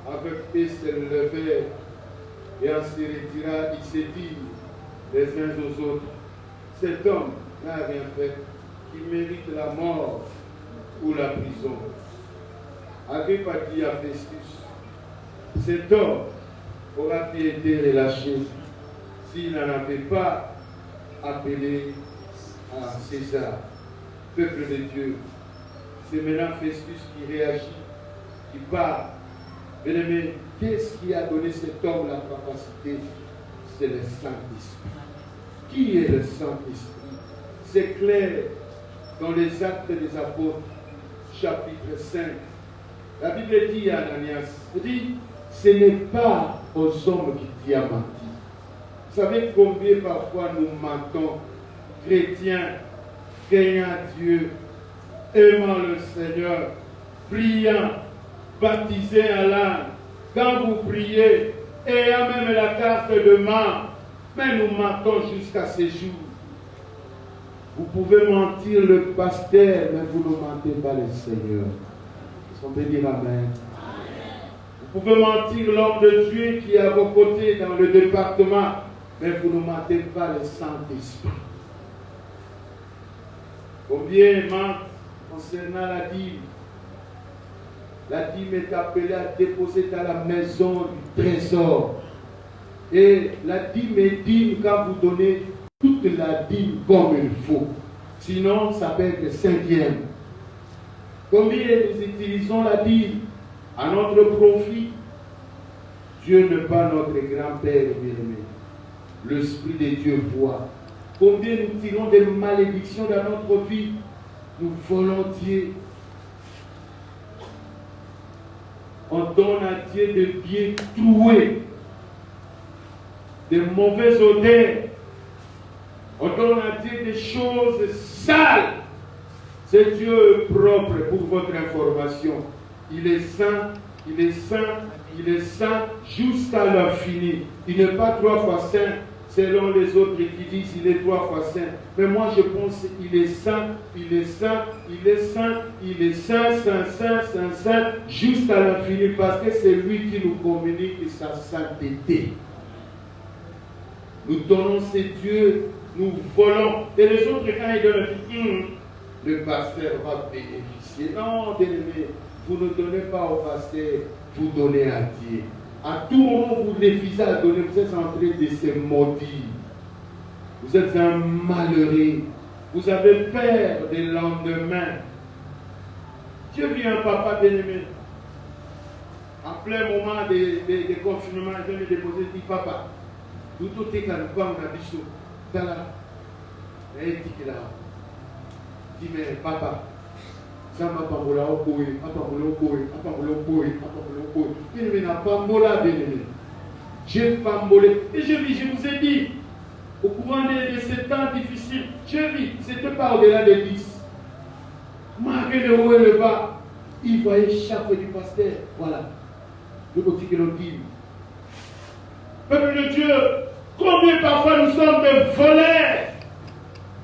avec eux se levèrent et en se retira, ils se dirent les uns aux autres, cet homme n'a rien fait qui mérite la mort ou la prison. Agrippe a dit à Festus, cet homme aura-t-il été relâché s'il n'en avait pas appelé à César? Peuple de Dieu, c'est maintenant Festus qui réagit, qui parle. Bien-aimé, qu'est-ce qui a donné cet homme la capacité? C'est le Saint-Esprit. Qui est le Saint-Esprit? C'est clair dans les Actes des Apôtres, chapitre 5. La Bible dit à Ananias, dit, ce n'est pas aux hommes qui t'y a menti. Vous savez combien parfois nous mentons, chrétiens, craignant Dieu, aimant le Seigneur, priant, baptisés à l'âme, quand vous priez, ayant même la carte de membre, mais nous mentons jusqu'à ce jour. Vous pouvez mentir le pasteur, mais vous ne mentez pas le Seigneur. On peut dire Amen. Vous pouvez mentir l'homme de Dieu qui est à vos côtés dans le département, mais vous ne mentez pas le Saint-Esprit. Combien mentent concernant la dîme? La dîme est appelée à déposer dans la maison du trésor. Et la dîme est digne quand vous donnez toute la dîme comme il faut. Sinon, ça peut être cinquième. Combien nous utilisons la dîme à notre profit? Dieu n'est pas notre grand-père bien-aimé. L'Esprit de Dieu voit. Combien nous tirons des malédictions dans notre vie? Nous volontiers. On donne à Dieu des pieds troués, des mauvaises odeurs. On donne à Dieu des choses sales. C'est Dieu propre pour votre information. Il est saint, il est saint, il est saint jusqu'à l'infini. Il n'est pas 3 fois saint, Selon les autres qui disent il est 3 fois saint. Mais moi je pense qu'il est saint, il est saint, il est saint, il est saint, saint, saint, saint, saint, jusqu'à l'infini, parce que c'est lui qui nous communique sa sainteté. Nous donnons ces dieux, nous volons. Et les autres, quand ils donnent, le pasteur va bénéficier. Non, bien-aimé, vous ne donnez pas au pasteur, vous donnez à Dieu. À tout moment, vous refusez à donner, vous êtes en train de se maudire. Vous êtes un malheureux. Vous avez peur des lendemains. J'ai vu un papa bien-aimé. En plein moment de confinement, il vient me déposer, il dit papa, tout est calme, on a bichou. Dans la. Et il dit là. Il dit mais papa. Et je vous ai dit, au courant de ces temps difficiles, j'ai vu, c'était pas au-delà de 10. Malgré le haut et le bas, il voyait chaque fois du pasteur. Voilà. Le côté que l'on dit. Peuple de Dieu, combien parfois nous sommes des voleurs.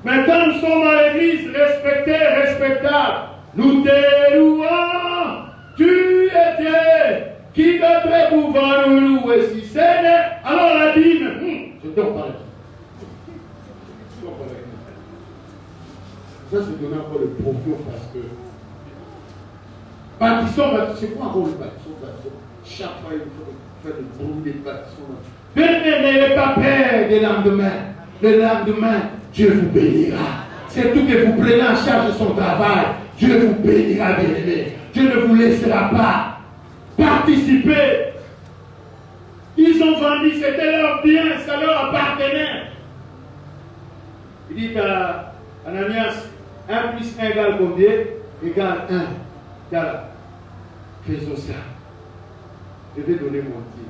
Maintenant nous sommes à l'église, respectés, respectables. Nous te louons, tu es Dieu, qui d'autre pouvant nous louer si c'est alors la dîme, je t'en parle. Ça c'est donner encore le profond parce que bâtissons, c'est quoi encore le bâtissons. Chaque fois il faut faire le bruit des bâtissons. N'ayez pas peur des lendemains. Le lendemain, Dieu vous bénira. C'est tout que vous prenez en charge de son travail. Dieu vous bénira, bien-aimé. Dieu ne vous laissera pas participer. Ils ont vendu, c'était leur bien, ça leur appartenait. Il dit à Ananias, 1 plus 1 égale combien? Égale 1. Voilà. Faisons ça. Je vais donner mon Dieu.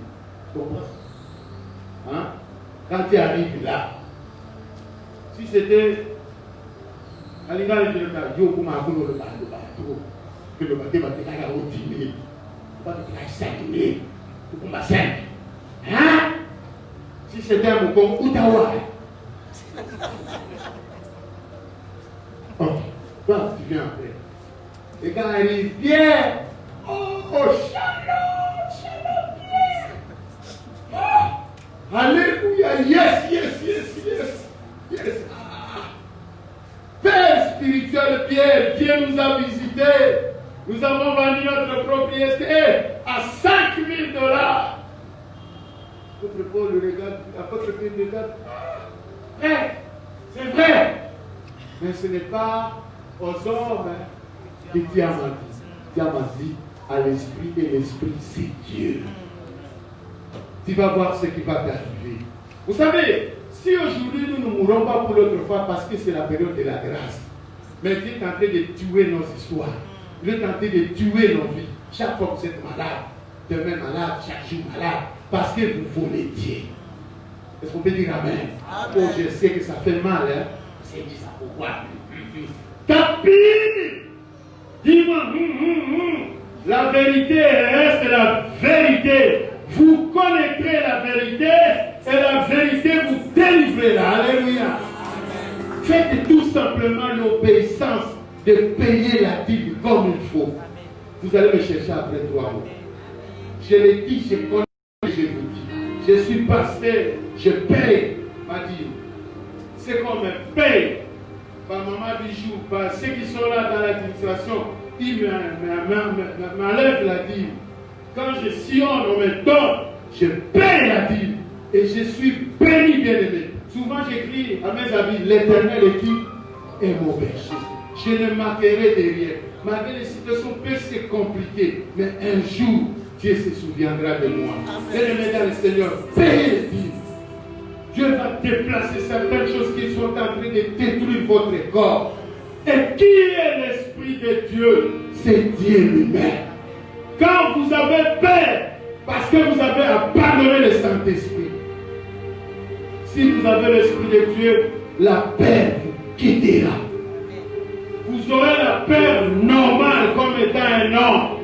Tu comprends? Hein? Quand tu arrives là, si c'était Alina le cas, yo pour ma boule le bateau, que le bateau va te faire à 10 000, va te faire 5 000, pour ma 5. Hein? Si c'était un mouton, Outawa. Oh, toi tu viens après. Et quand elle vient, oh, shalom, shalom, yes. Oh, alléluia, yes, yes, yes, yes, yes. Père spirituel Pierre, Dieu nous a visités. Nous avons vendu notre propriété à 5 000 $. Votre Paul le regarde, l'apôtre Pierre le regarde. Frère, c'est vrai. Mais ce n'est pas aux hommes que Dieu a dit. Dieu a dit à l'esprit, et l'esprit c'est Dieu. Tu vas voir ce qui va t'arriver. Vous savez, si aujourd'hui nous ne mourrons pas pour l'autre fois parce que c'est la période de la grâce, mais Dieu est en train de tuer nos histoires. Il est en train de tuer nos vies. Chaque fois que vous êtes malade, demain malade, chaque jour malade, parce que vous voulez Dieu. Est-ce qu'on peut dire Amen? Oh, je sais que ça fait mal, hein? C'est dit ça pourquoi? Tapis! Dis-moi, la vérité reste la vérité. Vous connaîtrez la vérité et la vérité vous délivrera. Alléluia. Faites tout simplement l'obéissance de payer la dîme comme il faut. Vous allez me chercher après 3 mois. Je l'ai dit, je connais, je vous dis. Je suis pasteur, je paye ma dîme. C'est comme un paye. Par maman bijou, par ceux qui sont là dans l'administration, ils m'enlèvent la dîme. Quand je sillonne, on me donne, je paye la dîme. Et je suis béni, bien-aimé. Souvent j'écris à mes amis, l'Éternel est mon berger. Je ne manquerai de rien. Malgré les situations peuvent se compliquer, mais un jour, Dieu se souviendra de moi. Bien-aimé dans le Seigneur, payez les dîmes. Dieu va déplacer certaines choses qui sont en train de détruire votre corps. Et qui est l'Esprit de Dieu? C'est Dieu lui-même. Quand vous avez peur, parce que vous avez abandonné le Saint-Esprit, si vous avez l'Esprit de Dieu, la paix vous quittera. Vous aurez la paix normale comme étant un homme.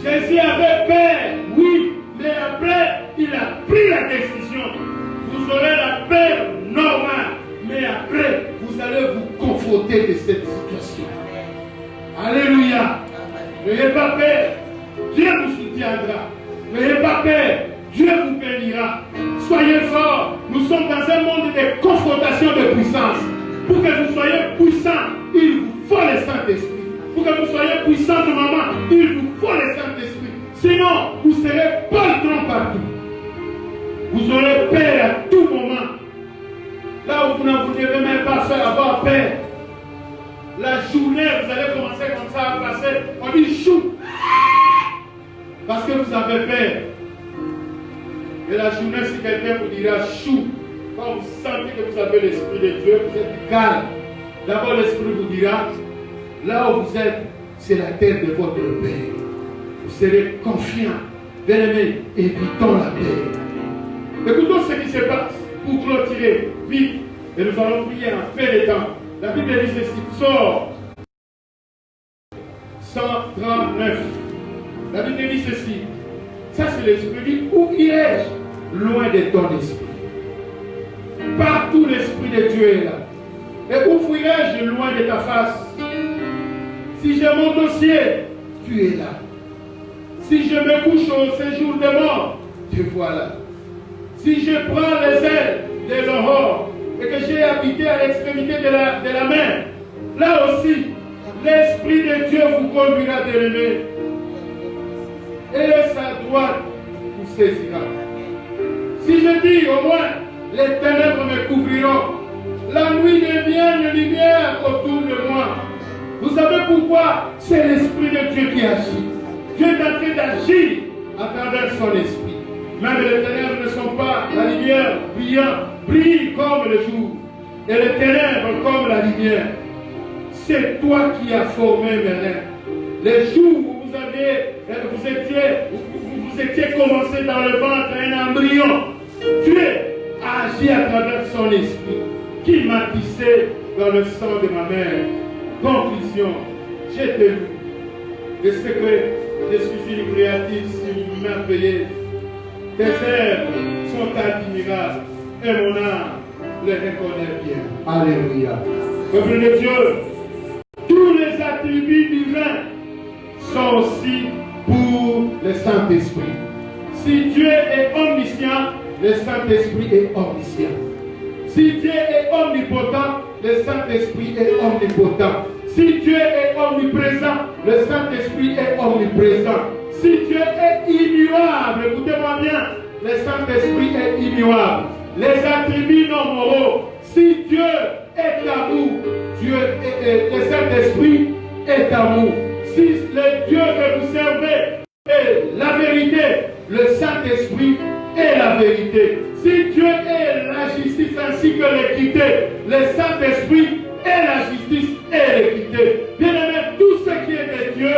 Jésus avait peur, oui, mais après, il a pris la décision. Vous vous aurez la paix normale. Mais après, vous allez vous confronter de cette situation. Alléluia. N'ayez pas peur. Dieu vous soutiendra. N'ayez pas peur. Dieu vous bénira. Soyez forts. Nous sommes dans un monde de confrontation de puissance. Pour que vous soyez puissants, il vous faut le Saint-Esprit. Pour que vous soyez puissants, maman, il vous faut le Saint-Esprit. Sinon, vous serez poltron partout. Vous aurez peur à tout moment. Là où vous ne devez même pas faire avoir peur. La journée, vous allez commencer comme ça à passer. On dit chou. Parce que vous avez peur. Et la journée, si quelqu'un vous dira chou, quand vous sentez que vous avez l'Esprit de Dieu, vous êtes calme. D'abord, l'Esprit vous dira, là où vous êtes, c'est la terre de votre Père. Vous serez confiants. Bien-aimés, évitons la paix. Écoutons ce qui se passe pour clôturer vite. Et nous allons prier en peu de temps. La Bible dit ceci, sort 139. La Bible dit ceci. Ça c'est l'Esprit. Où irai-je? Loin de ton esprit. Partout l'Esprit de Dieu est là. Et où fuirai-je loin de ta face? Si je monte au ciel, tu es là. Si je me couche au séjour de mort, te voilà. Si je prends les ailes de l'aurore et que j'ai habité à l'extrémité de la mer, là aussi, l'Esprit de Dieu vous conduira de l'aimer. Et sa droite vous saisira. Si je dis au moins, les ténèbres me couvriront, la nuit devient une lumière autour de moi. Vous savez pourquoi? C'est l'Esprit de Dieu qui agit. Dieu est en train d'agir à travers son esprit. Même les ténèbres ne sont pas la lumière brille comme le jour. Et les ténèbres comme la lumière. C'est toi qui as formé mes reins. Les jours où vous étiez commencé dans le ventre un embryon, Dieu a agi à travers son esprit qui m'a tissé dans le sang de ma mère. Conclusion, j'ai tenu des secrets. Je suis une créatrice merveilleuse. Tes œuvres sont admirables et mon âme les reconnaît bien. Alléluia. Peuple de Dieu, tous les attributs divins sont aussi pour le Saint-Esprit. Si Dieu est omniscient, le Saint-Esprit est omniscient. Si Dieu est omnipotent, le Saint-Esprit est omnipotent. Si Dieu est omniprésent, le Saint-Esprit est omniprésent. Si Dieu est immuable, écoutez-moi bien, le Saint-Esprit est immuable. Les attributs non moraux, si Dieu est amour, le Saint-Esprit est amour. Si le Dieu que vous servez est la vérité, le Saint-Esprit est la vérité. Si Dieu est la justice ainsi que l'équité, le Saint-Esprit est la justice et l'équité. Bien aimé, tout ce qui est de Dieu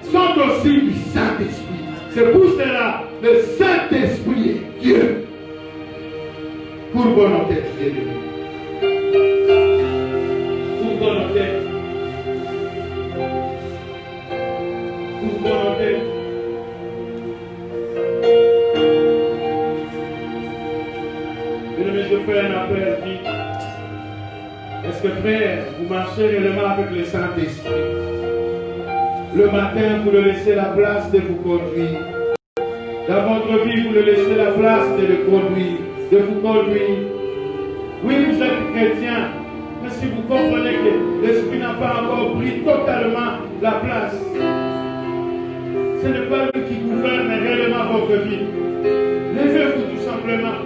sont aussi du Saint-Esprit. C'est pour cela le Saint-Esprit est Dieu. Pour volonté de Dieu. Pour volonté. Pour volonté. Bien aimé, je fais un appel vite. Est-ce que frère, vous marchez réellement avec le Saint-Esprit? Le matin, vous le laissez la place de vous conduire. Dans votre vie, vous le laissez la place de le conduire, de vous conduire. Oui, vous êtes chrétien, mais si vous comprenez que l'Esprit n'a pas encore pris totalement la place, ce n'est pas lui qui gouverne réellement votre vie. Levez-vous tout simplement.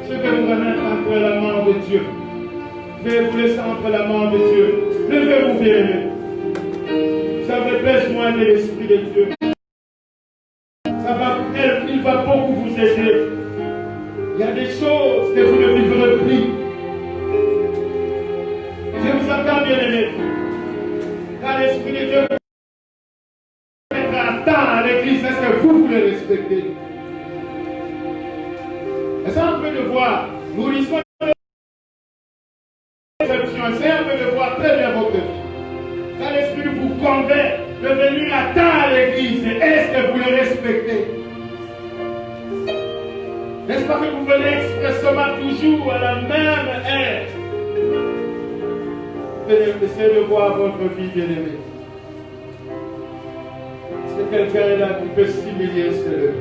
Je vais vous remettre entre la main de Dieu. Je vais vous laisser entre la main de Dieu. Levez-vous bien aimés. Vous avez besoin de l'Esprit de Dieu. Il va beaucoup vous aider. Il y a des choses que vous ne vivrez plus. Je vous entends bien aimé. Quand l'Esprit de Dieu mettra un temps à l'église, est-ce que vous le respectez? Est-ce un peu de voir? Nous risquons c'est un peu de voir très bien votre vie. Quand l'Esprit vous convainc de venir à temps à l'église, est-ce que vous le respectez? N'est-ce pas que vous venez expressément toujours à la même heure? Venez, essayez de voir votre vie, bien-aimée. Est-ce que quelqu'un est là qui peut s'humilier, se lever?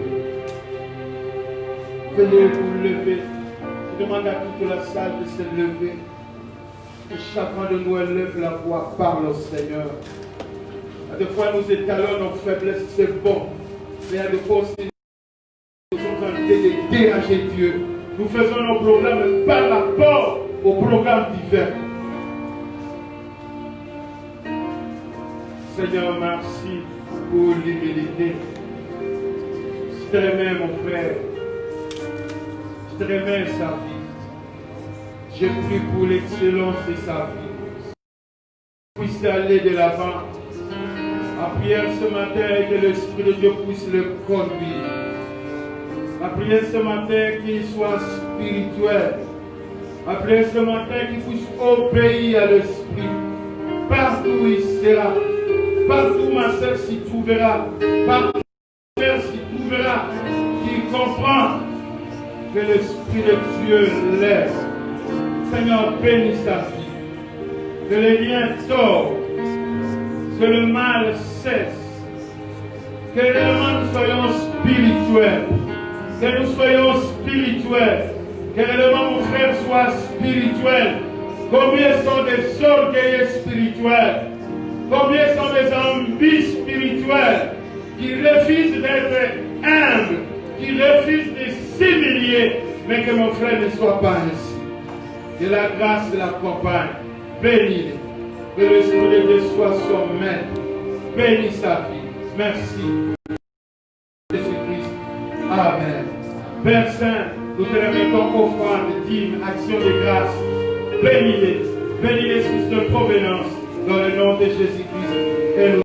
Venez vous lever. Je demande à toute la salle de se lever. Que chacun de nous élève la voix, parle au Seigneur. À des fois, nous étalons nos faiblesses, c'est bon. Mais à des fois aussi, nous sommes en train de déranger Dieu. Nous faisons nos programmes par rapport aux programmes divers. Seigneur, merci pour l'humilité. Je t'aimais, mon frère. Je t'aimais sa vie. J'ai pris pour l'excellence de sa vie. Puisse aller de l'avant. Ma prière ce matin est que l'Esprit de Dieu puisse le conduire. Ma prière ce matin qu'il soit spirituel. Ma prière ce matin qu'il puisse obéir à l'Esprit. Partout où il sera. Partout ma soeur s'y trouvera. Partout ma soeur s'y trouvera. Qu'il comprend que l'Esprit de Dieu l'aide. Seigneur, bénis sa vie. Que les liens tordent. Que le mal cesse. Que réellement nous soyons spirituels. Que nous soyons spirituels. Que réellement mon frère soit spirituel. Combien sont des orgueilleux spirituels? Combien sont des ambis spirituels qui refusent d'être humbles, qui refusent de s'humilier, mais que mon frère ne soit pas ainsi. Que la grâce l'accompagne. Bénis-le. Que l'Esprit de Dieu soit son maître. Bénis sa vie. Merci. Jésus-Christ. Amen. Père Saint, nous te remettons offrande, dîme, action de grâce. Bénis-les. Bénis les sources de provenance. Dans le nom de Jésus-Christ.